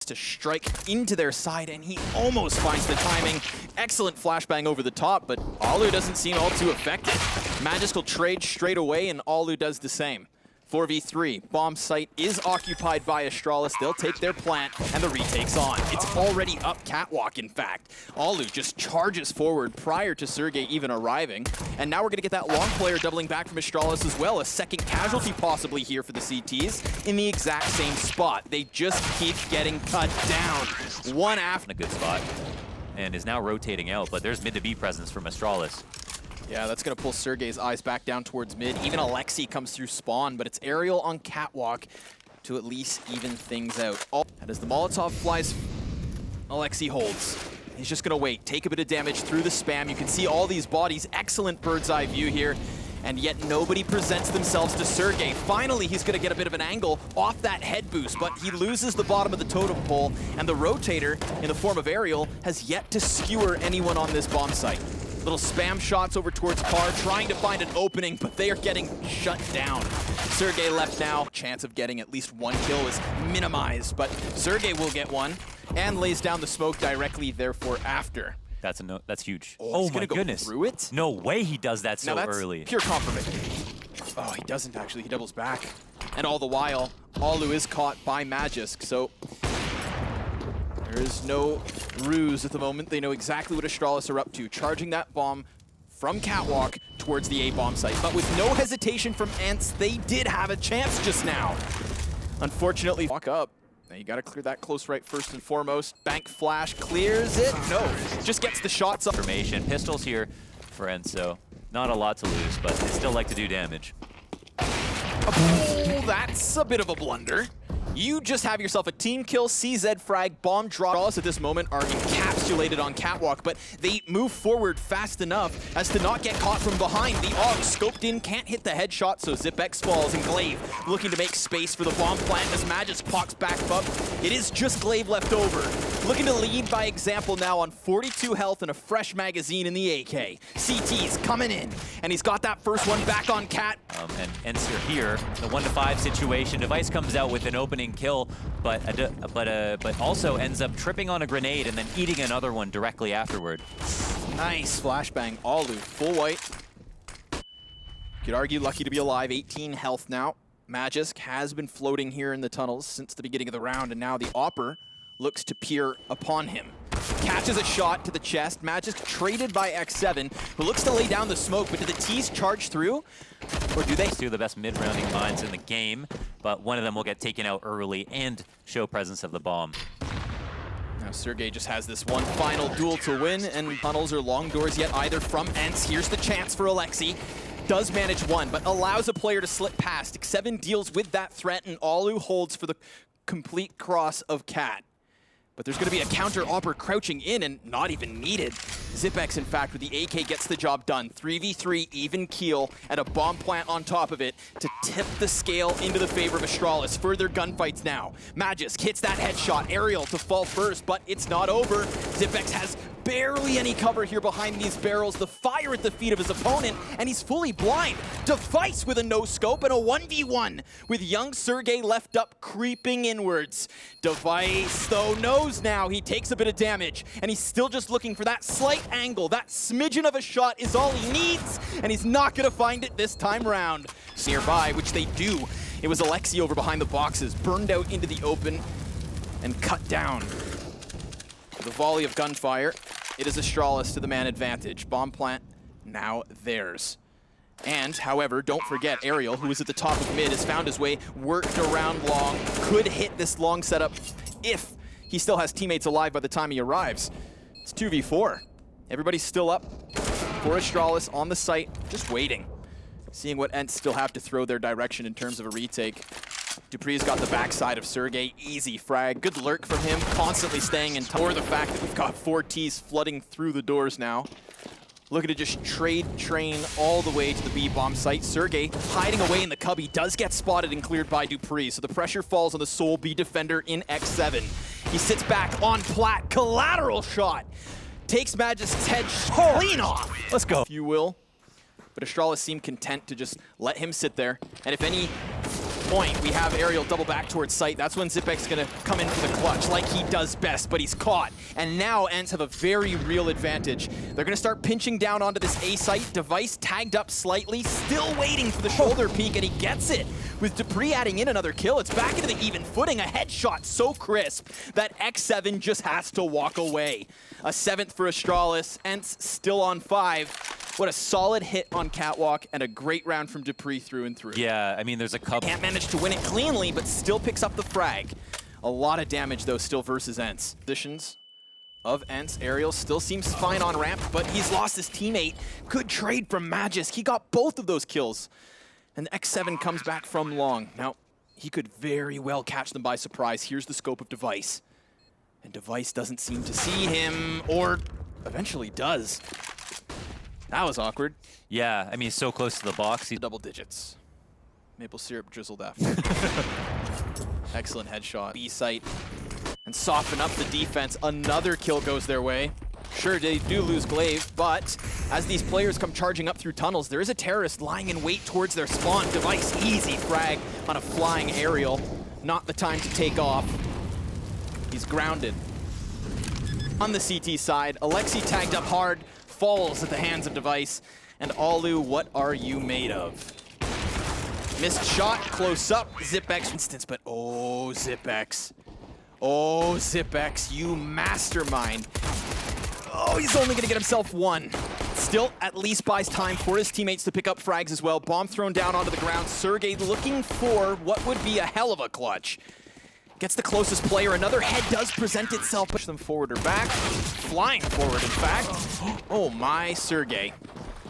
to strike into their side, and he almost finds the timing. Excellent flashbang over the top, but Alu doesn't seem all too effective. Magisk will trade straight away, and Alu does the same. 4v3, bomb site is occupied by Astralis. They'll take their plant, and the retake's on. It's already up catwalk, in fact. Alu just charges forward prior to Sergey even arriving. And now we're gonna get that long player doubling back from Astralis as well. A second casualty possibly here for the CTs in the exact same spot. They just keep getting cut down. One after. In a good spot, and is now rotating out, but there's mid to B presence from Astralis. Yeah, that's going to pull Sergey's eyes back down towards mid. Even Alexi comes through spawn, but it's Aerial on catwalk to at least even things out. And as the Molotov flies, Alexi holds. He's just going to wait, take a bit of damage through the spam. You can see all these bodies. Excellent bird's eye view here. And yet nobody presents themselves to Sergey. Finally, he's going to get a bit of an angle off that head boost, but he loses the bottom of the totem pole, and the rotator, in the form of Aerial, has yet to skewer anyone on this bomb site. Little spam shots over towards Par, trying to find an opening, but they are getting shut down. Sergey left now. Chance of getting at least one kill is minimized, but Sergey will get one and lays down the smoke directly therefore after. That's huge. Oh my goodness. Through it? No way he does that so early. Pure confirmation. Oh, he doesn't actually. He doubles back. And all the while, Alu is caught by Magisk, so there is no ruse at the moment. They know exactly what Astralis are up to, charging that bomb from catwalk towards the A bomb site. But with no hesitation from ENCE, they did have a chance just now. Unfortunately, walk up. Now you gotta clear that close right first and foremost. Bank flash clears it. No, just gets the shots up. Information. Pistols here for ENCE, so not a lot to lose, but they still like to do damage. Oh, that's a bit of a blunder. You just have yourself a team kill, CZ frag, bomb drop. Astralis at this moment are encapsulated on catwalk, but they move forward fast enough as to not get caught from behind. The AUG scoped in, can't hit the headshot, so Zipex falls, and Glaive looking to make space for the bomb plant as Magisk pox back up. It is just Glaive left over. Looking to lead by example now on 42 health and a fresh magazine in the AK. CT's coming in, and he's got that first one back on Cat. And ENCE are here, the 1-to-5 situation. Device comes out with an opening kill, but also ends up tripping on a grenade and then eating another one directly afterward. Nice flashbang. Alu, full white. Could argue lucky to be alive, 18 health now. Magisk has been floating here in the tunnels since the beginning of the round, and now the Opper looks to peer upon him. Catches a shot to the chest. Magisk traded by X7, who looks to lay down the smoke, but do the T's charge through? Or do they? Two of the best mid-rounding mines in the game, but one of them will get taken out early and show presence of the bomb. Now Sergey just has this one final duel to win, and tunnels or long doors yet either from ENCE. Here's the chance for Alexi. Does manage one, but allows a player to slip past. X7 deals with that threat, and Alu holds for the complete cross of Cat. But there's going to be a counter Opper crouching in and not even needed. Zipex, in fact, with the AK gets the job done. 3v3, even keel, and a bomb plant on top of it to tip the scale into the favor of Astralis. Further gunfights now. Magisk hits that headshot. Aerial to fall first, but it's not over. Zipex has barely any cover here behind these barrels. The fire at the feet of his opponent, and he's fully blind. Device with a no-scope and a 1v1 with young Sergey left up creeping inwards. Device, though, knows now he takes a bit of damage, and he's still just looking for that slight angle. That smidgen of a shot is all he needs, and he's not going to find it this time round. Nearby, which they do. It was Alexi over behind the boxes, burned out into the open, and cut down. With a volley of gunfire, it is Astralis to the man advantage. Bomb plant now theirs. And, however, don't forget Aerial, who is at the top of mid, has found his way, worked around long, could hit this long setup if he still has teammates alive by the time he arrives. It's 2v4. Everybody's still up for Astralis on the site, just waiting. Seeing what ENCE still have to throw their direction in terms of a retake. Dupree's got the backside of Sergey, easy frag. Good lurk from him, constantly staying in touch. Or the fact that we've got 4 Ts flooding through the doors now. Looking to just trade train all the way to the B bomb site. Sergey hiding away in the cubby, does get spotted and cleared by Dupree, so the pressure falls on the sole B defender in X7. He sits back on plat, collateral shot. Takes Magisk's head clean off. Let's go. If you will. But Astralis seemed content to just let him sit there. And if any point. We have Aerial double back towards site. That's when Zipek's gonna come in for the clutch, like he does best, but he's caught. And now ENCE have a very real advantage. They're gonna start pinching down onto this A site. Device tagged up slightly, still waiting for the shoulder peek, and he gets it. With Dupree adding in another kill, it's back into the even footing. A headshot so crisp that X7 just has to walk away. A 7th for Astralis, ENCE still on 5. What a solid hit on Catwalk and a great round from Dupree through and through. Yeah, I mean, there's a couple. Can't manage to win it cleanly, but still picks up the frag. A lot of damage, though, still versus ENCE. Positions of ENCE. Aerial still seems fine on ramp, but he's lost his teammate. Good trade from Magis. He got both of those kills. And the X7 comes back from long. Now, he could very well catch them by surprise. Here's the scope of Device. And Device doesn't seem to see him, or eventually does. That was awkward. Yeah, I mean, he's so close to the box. Double digits. Maple syrup drizzled after. Excellent headshot. B site. And soften up the defense. Another kill goes their way. Sure, they do lose Glaive, but as these players come charging up through tunnels, there is a terrorist lying in wait towards their spawn. Device, easy frag on a flying Aerial. Not the time to take off. He's grounded. On the CT side, Alexi tagged up hard, falls at the hands of Device. And Alu, what are you made of? Missed shot, close up, Zipex instance, but oh, Zipex. Oh, Zipex, you mastermind. Oh, he's only gonna get himself one. Still, at least buys time for his teammates to pick up frags as well. Bomb thrown down onto the ground. Sergey looking for what would be a hell of a clutch. Gets the closest player. Another head does present itself. Push them forward or back. Flying forward, in fact. Oh my, Sergey.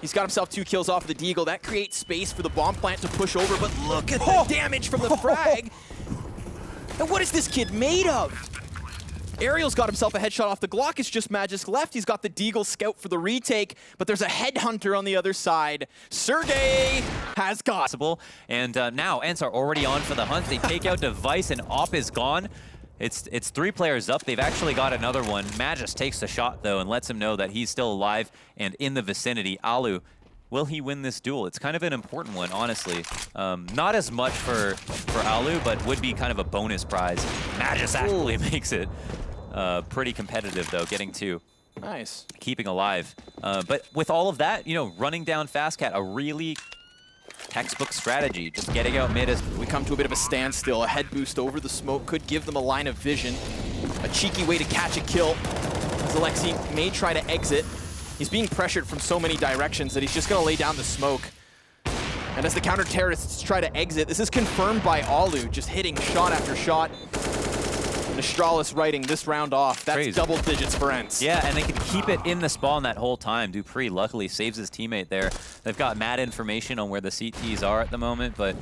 He's got himself 2 kills off of the Deagle. That creates space for the bomb plant to push over, but look at the damage from the frag. And what is this kid made of? Aerial's got himself a headshot off the Glock. It's just Magisk left. He's got the Deagle scout for the retake, but there's a headhunter on the other side. Sergey has got. And now ENCE are already on for the hunt. They take out Device and Op is gone. It's 3 players up. They've actually got another one. Magisk takes the shot, though, and lets him know that he's still alive and in the vicinity. Alu, will he win this duel? It's kind of an important one, honestly. Not as much for Alu, but would be kind of a bonus prize. Magisk actually makes it. Pretty competitive, though, getting 2. Nice. Keeping alive. But with all of that, you know, running down Fastcat, a really textbook strategy, just getting out mid as we come to a bit of a standstill. A head boost over the smoke could give them a line of vision. A cheeky way to catch a kill, as Alexi may try to exit. He's being pressured from so many directions that he's just gonna lay down the smoke. And as the counter-terrorists try to exit, this is confirmed by Alu, just hitting shot after shot. And Astralis writing this round off. That's crazy. Double digits for ENCE. Yeah, and they can keep it in the spawn that whole time. Dupree luckily saves his teammate there. They've got mad information on where the CTs are at the moment, but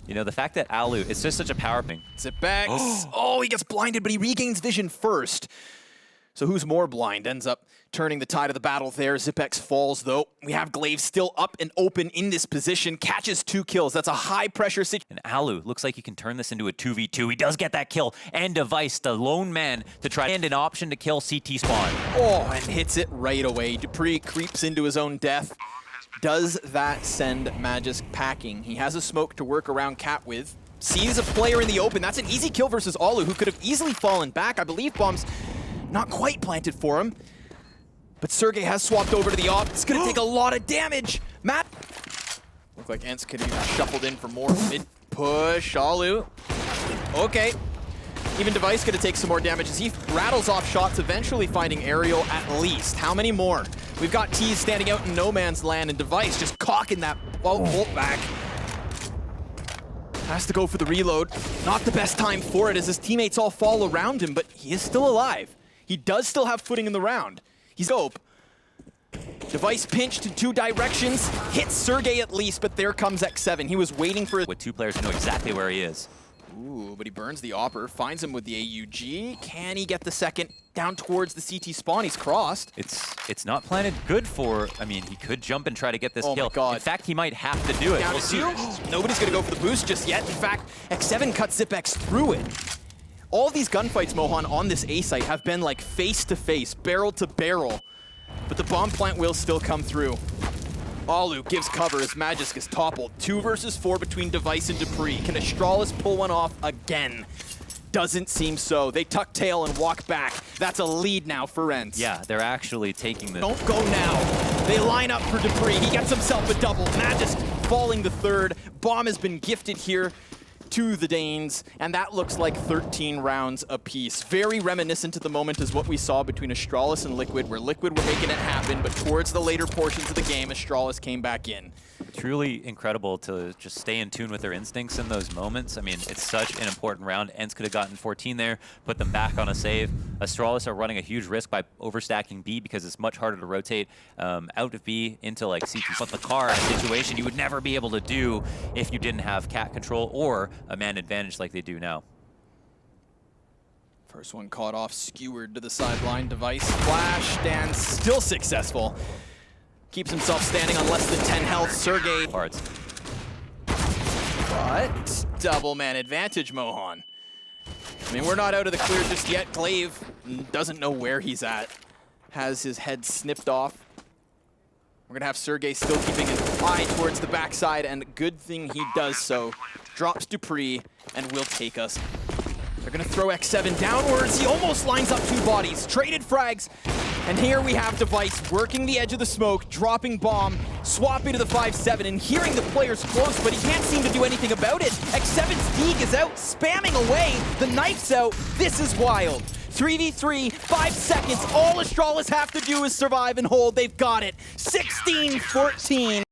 you know, the fact that Alu, it's just such a power thing. Zipex. Oh, he gets blinded, but he regains vision first. So who's more blind? Ends up turning the tide of the battle there. Zipex falls, though. We have Glaive still up and open in this position. Catches 2 kills. That's a high-pressure situation. And Alu looks like he can turn this into a 2v2. He does get that kill. And Device, the lone man, to try and an option to kill CT spawn. Oh, and hits it right away. Dupree creeps into his own death. Does that send Magisk packing? He has a smoke to work around Cat with. Sees a player in the open. That's an easy kill versus Alu, who could have easily fallen back. I believe bombs not quite planted for him. But Sergey has swapped over to the op. It's going to take a lot of damage. Matt. Look like ENCE could have shuffled in for more mid-push. Alu. Okay. Even Device going to take some more damage as he rattles off shots, eventually finding Aerial at least. How many more? We've got Tease standing out in no man's land, and Device just cocking that bolt back. Has to go for the reload. Not the best time for it as his teammates all fall around him, but he is still alive. He does still have footing in the round. He's dope. Device pinched in 2 directions. Hits Sergey at least, but there comes X7. He was waiting for it. With 2 players who know exactly where he is. Ooh, but he burns the Opper, finds him with the AUG. Can he get the second down towards the CT spawn? He's crossed. It's not planted good for, I mean, he could jump and try to get this kill. My God. In fact, he might have to do it. Down We'll see. Nobody's gonna go for the boost just yet. In fact, X7 cuts Zipex through it. All these gunfights, Mohan, on this A site have been like face to face, barrel to barrel. But the bomb plant will still come through. Alu gives cover as Magisk is toppled. 2 versus 4 between Device and Dupree. Can Astralis pull one off again? Doesn't seem so. They tuck tail and walk back. That's a lead now for ENCE. Yeah, they're actually taking the... Don't go now. They line up for Dupree. He gets himself a double. Magisk falling to 3rd. Bomb has been gifted here to the Danes, and that looks like 13 rounds apiece. Very reminiscent at the moment is what we saw between Astralis and Liquid, where Liquid were making it happen, but towards the later portions of the game, Astralis came back in. Truly incredible to just stay in tune with their instincts in those moments. I mean, it's such an important round. ENCE could have gotten 14 there, put them back on a save. Astralis are running a huge risk by overstacking B because it's much harder to rotate out of B into like CT. But the car, a situation you would never be able to do if you didn't have cat control or a man advantage like they do now. First one caught off, skewered to the sideline. Device flashed and still successful. Keeps himself standing on less than 10 health. Sergey. Parts. But double man advantage, Mohan. I mean, we're not out of the clear just yet. Glaive doesn't know where he's at. Has his head snipped off. We're gonna have Sergey still keeping an eye towards the backside, and good thing he does so. Drops Dupree and will take us. They're gonna throw X7 downwards. He almost lines up 2 bodies. Traded frags. And here we have Device working the edge of the smoke, dropping bomb, swapping to the 5-7, and hearing the players close, but he can't seem to do anything about it. X7's Deeg is out, spamming away. The knife's out. This is wild. 3v3, 5 seconds. All Astralis have to do is survive and hold. They've got it. 16-14.